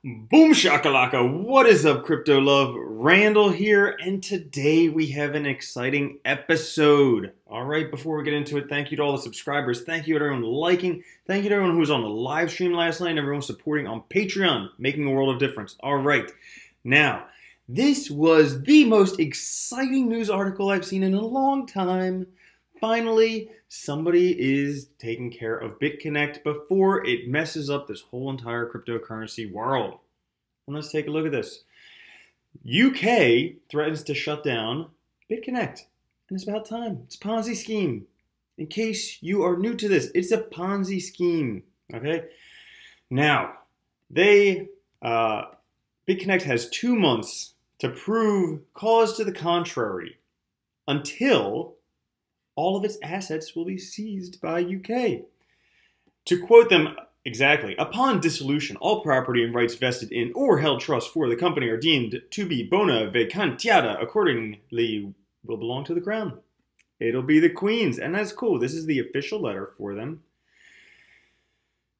Boom shakalaka, what is up crypto love? Randall here, and today we have an exciting episode. Alright, before we get into it, thank you to all the subscribers, thank you to everyone liking, thank you to everyone who was on the live stream last night, and everyone supporting on Patreon, making a world of difference. Alright, now, this was the most exciting news article I've seen in a long time. Finally, somebody is taking care of BitConnect before it messes up this whole entire cryptocurrency world. And let's take a look at this. UK threatens to shut down BitConnect. And it's about time. It's a Ponzi scheme. In case you are new to this, it's a Ponzi scheme. Okay? Now, BitConnect has 2 months to prove cause to the contrary until all of its assets will be seized by UK. To quote them exactly, upon dissolution, all property and rights vested in or held trust for the company are deemed to be bona vacantiata, accordingly will belong to the crown. It'll be the Queen's, and that's cool. This is the official letter for them.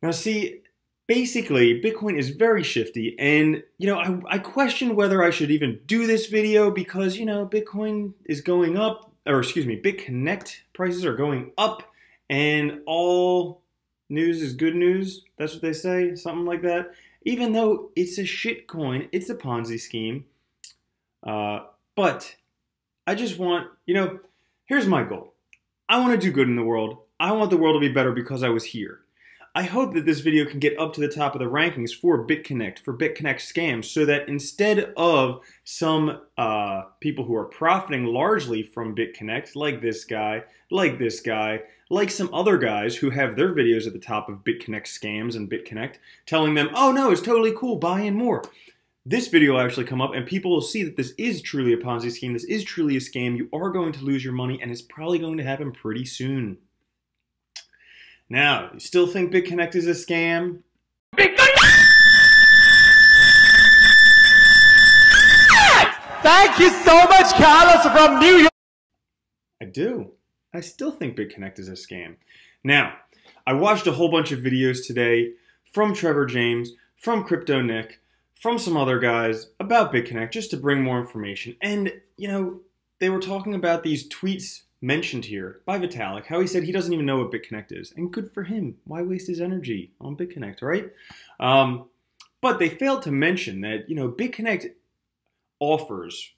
Now see, basically, Bitcoin is very shifty, and, I question whether I should even do this video because, Bitcoin is going up, BitConnect prices are going up, and all news is good news. That's what they say, something like that. Even though it's a shit coin, it's a Ponzi scheme. But I just want, here's my goal. I want to do good in the world. I want the world to be better because I was here. I hope that this video can get up to the top of the rankings for BitConnect, for BitConnect scams, so that instead of some people who are profiting largely from BitConnect, like this guy, like some other guys who have their videos at the top of BitConnect scams and BitConnect, telling them, oh no, it's totally cool, buy in more. This video will actually come up and people will see that this is truly a Ponzi scheme, this is truly a scam, you are going to lose your money, and it's probably going to happen pretty soon. Now, you still think BitConnect is a scam? BitConnect! Thank you so much, Carlos from New York. I do. I still think BitConnect is a scam. Now, I watched a whole bunch of videos today from Trevon James, from Crypto Nick, from some other guys about BitConnect just to bring more information. And, they were talking about these tweets mentioned here by Vitalik, how he said he doesn't even know what BitConnect is. And good for him. Why waste his energy on BitConnect, right? But they failed to mention that, BitConnect offers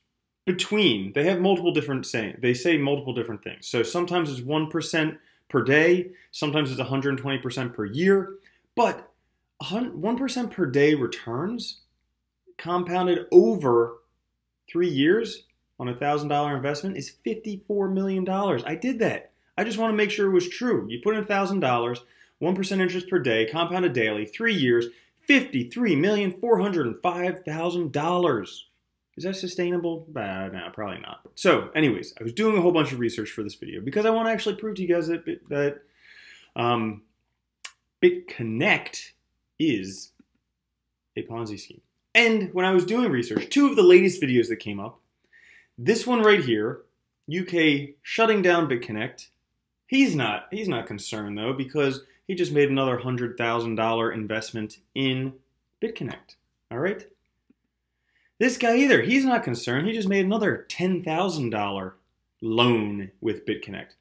they have multiple different they say multiple different things. So sometimes it's 1% per day, sometimes it's 120% per year, but 1% per day returns compounded over 3 years on a $1,000 investment is $54 million. I did that. I just want to make sure it was true. You put in $1,000, 1% interest per day, compounded daily, 3 years, $53,405,000. Is that sustainable? No, probably not. So, anyways, I was doing a whole bunch of research for this video because I want to actually prove to you guys that BitConnect is a Ponzi scheme. And when I was doing research, 2 of the latest videos that came up, this one right here, UK shutting down BitConnect. He's not concerned though because he just made another $100,000 investment in BitConnect. All right. This guy either, he's not concerned. He just made another $10,000 loan with BitConnect.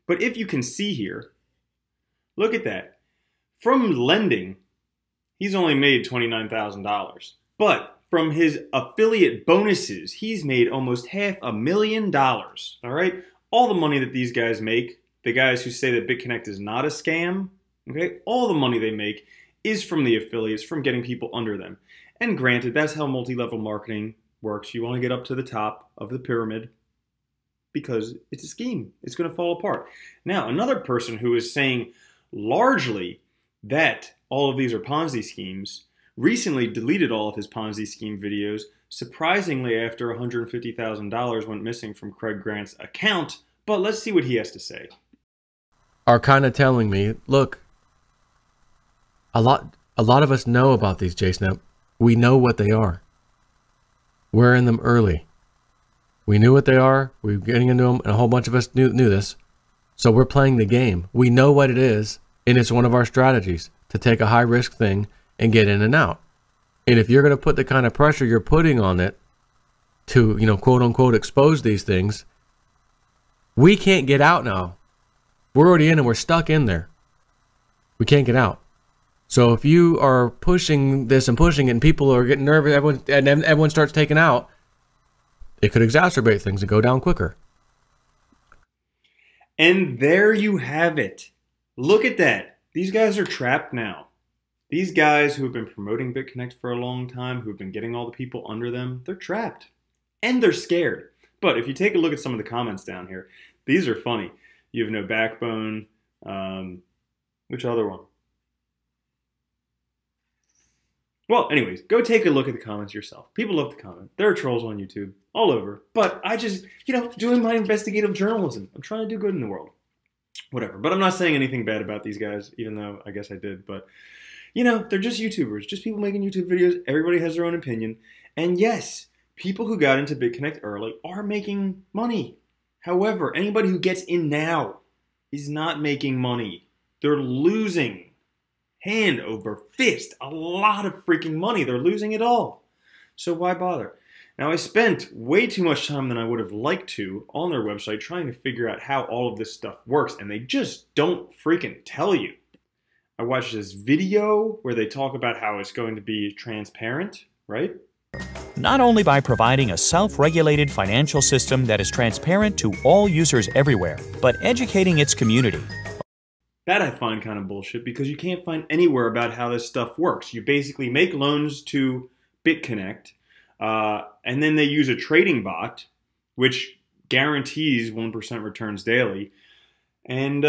But if you can see here, look at that. From lending, he's only made $29,000. But from his affiliate bonuses, he's made almost $500,000. All right? All the money that these guys make, the guys who say that BitConnect is not a scam, okay? All the money they make is from the affiliates, from getting people under them. And granted, that's how multi-level marketing works. You want to get up to the top of the pyramid because it's a scheme. It's going to fall apart. Now, another person who is saying largely that all of these are Ponzi schemes recently deleted all of his Ponzi scheme videos, surprisingly after $150,000 went missing from Craig Grant's account. But let's see what he has to say. Are kind of telling me, look, a lot of us know about these, Jason. We know what they are. We're in them early. We knew what they are. We were getting into them, and a whole bunch of us knew this. So we're playing the game. We know what it is, and it's one of our strategies to take a high-risk thing and get in and out. And if you're going to put the kind of pressure you're putting on it to, quote unquote, expose these things, we can't get out now. We're already in and we're stuck in there. We can't get out. So if you are pushing this and pushing it and people are getting nervous, everyone starts taking out, it could exacerbate things and go down quicker. And there you have it. Look at that. These guys are trapped now. These guys who have been promoting BitConnect for a long time, who've been getting all the people under them, they're trapped. And they're scared. But if you take a look at some of the comments down here, these are funny. You have no backbone. Which other one? Well, anyways, go take a look at the comments yourself. People love to comment. There are trolls on YouTube all over. But I just, doing my investigative journalism. I'm trying to do good in the world. Whatever. But I'm not saying anything bad about these guys, even though I guess I did. But, they're just YouTubers. Just people making YouTube videos. Everybody has their own opinion. And yes, people who got into BitConnect early are making money. However, anybody who gets in now is not making money. They're losing hand over fist a lot of freaking money. They're losing it all. So why bother? Now, I spent way too much time than I would have liked to on their website trying to figure out how all of this stuff works, and they just don't freaking tell you. I watched this video where they talk about how it's going to be transparent, right? Not only by providing a self-regulated financial system that is transparent to all users everywhere, but educating its community. That I find kind of bullshit because you can't find anywhere about how this stuff works. You basically make loans to BitConnect, and then they use a trading bot, which guarantees 1% returns daily. And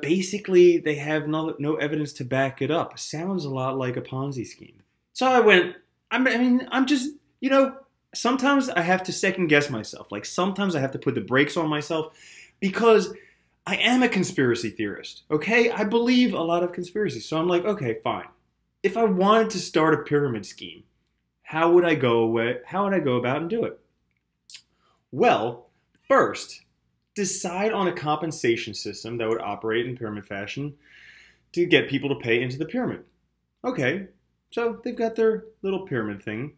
basically, they have no evidence to back it up. Sounds a lot like a Ponzi scheme. So I went, I'm just, sometimes I have to second guess myself. Like sometimes I have to put the brakes on myself because I am a conspiracy theorist, okay? I believe a lot of conspiracies. So I'm like, okay, fine. If I wanted to start a pyramid scheme, how would I go about and do it? Well, first, decide on a compensation system that would operate in pyramid fashion to get people to pay into the pyramid. Okay, so they've got their little pyramid thing.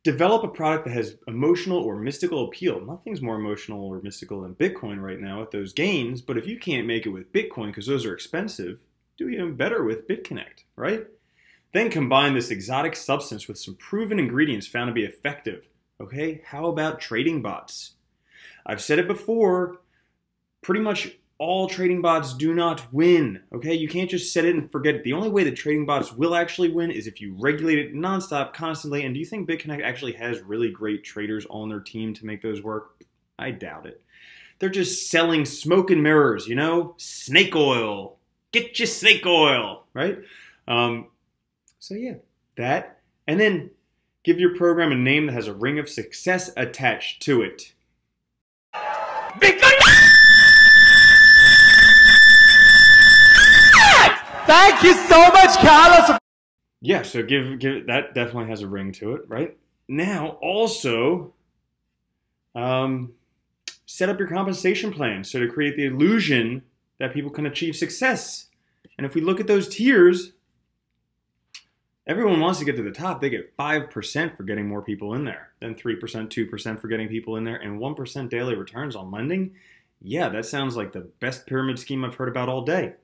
Develop a product that has emotional or mystical appeal. Nothing's more emotional or mystical than Bitcoin right now with those gains, but if you can't make it with Bitcoin because those are expensive, do even better with BitConnect, right? Then combine this exotic substance with some proven ingredients found to be effective. Okay, how about trading bots? I've said it before, pretty much all trading bots do not win, okay? You can't just set it and forget it. The only way that trading bots will actually win is if you regulate it nonstop, constantly. And do you think BitConnect actually has really great traders on their team to make those work? I doubt it. They're just selling smoke and mirrors, snake oil. Get your snake oil, right? So yeah, that. And then give your program a name that has a ring of success attached to it. Thank you so much, Carlos. Yeah, so give that definitely has a ring to it, right? Now, also, set up your compensation plan so to create the illusion that people can achieve success. And if we look at those tiers, everyone wants to get to the top. They get 5% for getting more people in there, then 3%, 2% for getting people in there, and 1% daily returns on lending. Yeah, that sounds like the best pyramid scheme I've heard about all day.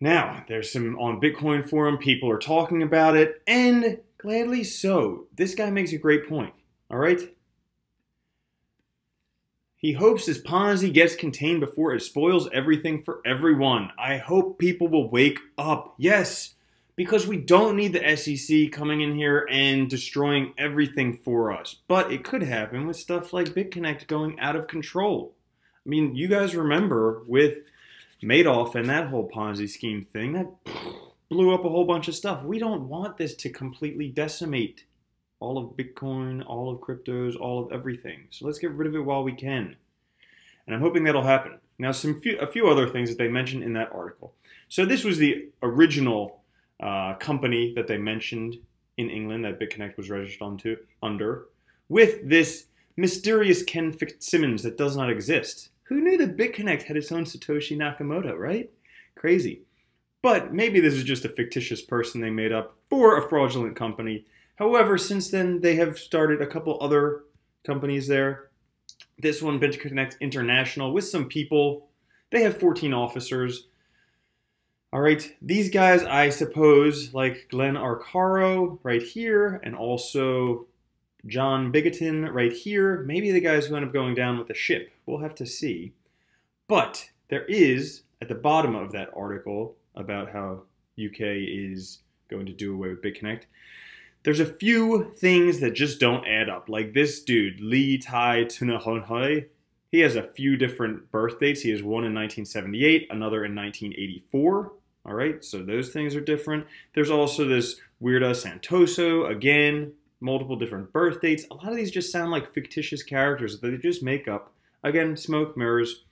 Now, there's some on Bitcoin forum, people are talking about it, and gladly so. This guy makes a great point, all right? He hopes his Ponzi gets contained before it spoils everything for everyone. I hope people will wake up. Yes, because we don't need the SEC coming in here and destroying everything for us. But it could happen with stuff like BitConnect going out of control. I mean, you guys remember with Madoff and that whole Ponzi scheme thing, that blew up a whole bunch of stuff. We don't want this to completely decimate all of Bitcoin, all of cryptos, all of everything. So let's get rid of it while we can. And I'm hoping that'll happen. Now, a few other things that they mentioned in that article. So this was the original company that they mentioned in England that BitConnect was registered under, with this mysterious Ken Fitzsimmons that does not exist. Who knew that BitConnect had its own Satoshi Nakamoto, right? Crazy. But maybe this is just a fictitious person they made up for a fraudulent company. However, since then, they have started a couple other companies there. This one, BitConnect International, with some people. They have 14 officers. All right, these guys, I suppose, like Glenn Arcaro right here, and also John Bigoton right here, maybe the guys who end up going down with the ship. We'll have to see. But there is, at the bottom of that article about how UK is going to do away with BitConnect, there's a few things that just don't add up. Like this dude, Lee Tai Tunahonhoi, he has a few different birth dates. He has one in 1978, another in 1984. All right, so those things are different. There's also this Weirda Santoso, again, multiple different birth dates. A lot of these just sound like fictitious characters that they just make up. Again, smoke, mirrors.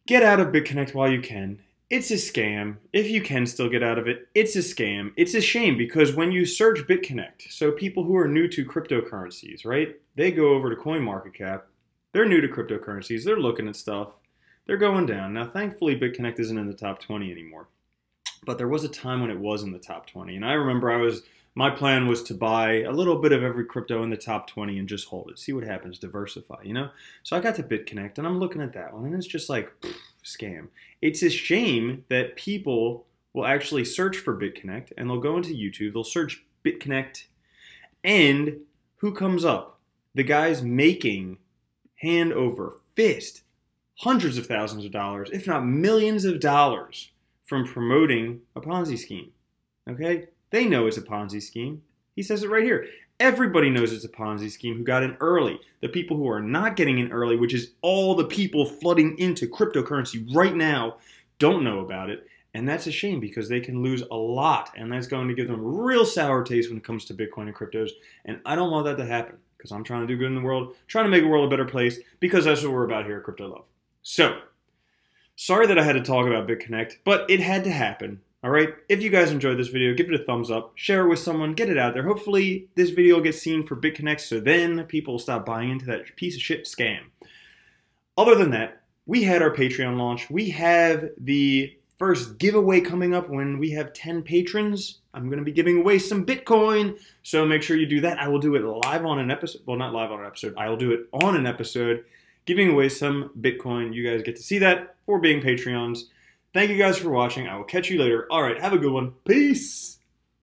Get out of BitConnect while you can. It's a scam. If you can still get out of it, it's a scam. It's a shame because when you search BitConnect, so people who are new to cryptocurrencies, right? They go over to CoinMarketCap. They're new to cryptocurrencies. They're looking at stuff. They're going down. Now, thankfully, BitConnect isn't in the top 20 anymore. But there was a time when it was in the top 20. And I remember my plan was to buy a little bit of every crypto in the top 20 and just hold it. See what happens, diversify, you know? So I got to BitConnect and I'm looking at that one and it's just like, scam. It's a shame that people will actually search for BitConnect and they'll go into YouTube, they'll search BitConnect, and who comes up? The guys making hand over fist hundreds of thousands of dollars, if not millions of dollars, from promoting a Ponzi scheme. Okay? They know it's a Ponzi scheme. He says it right here. Everybody knows it's a Ponzi scheme who got in early. The people who are not getting in early, which is all the people flooding into cryptocurrency right now, don't know about it. And that's a shame because they can lose a lot. And that's going to give them a real sour taste when it comes to Bitcoin and cryptos. And I don't want that to happen because I'm trying to do good in the world, trying to make the world a better place because that's what we're about here at Crypto Love. So, sorry that I had to talk about BitConnect, but it had to happen. All right, if you guys enjoyed this video, give it a thumbs up, share it with someone, get it out there. Hopefully this video will get seen for BitConnect so then people will stop buying into that piece of shit scam. Other than that, we had our Patreon launch. We have the first giveaway coming up when we have 10 patrons. I'm going to be giving away some Bitcoin, so make sure you do that. I will do it live on an episode. Well, not live on an episode. I will do it on an episode, giving away some Bitcoin. You guys get to see that for being Patreons. Thank you guys for watching. I will catch you later. All right, have a good one. Peace.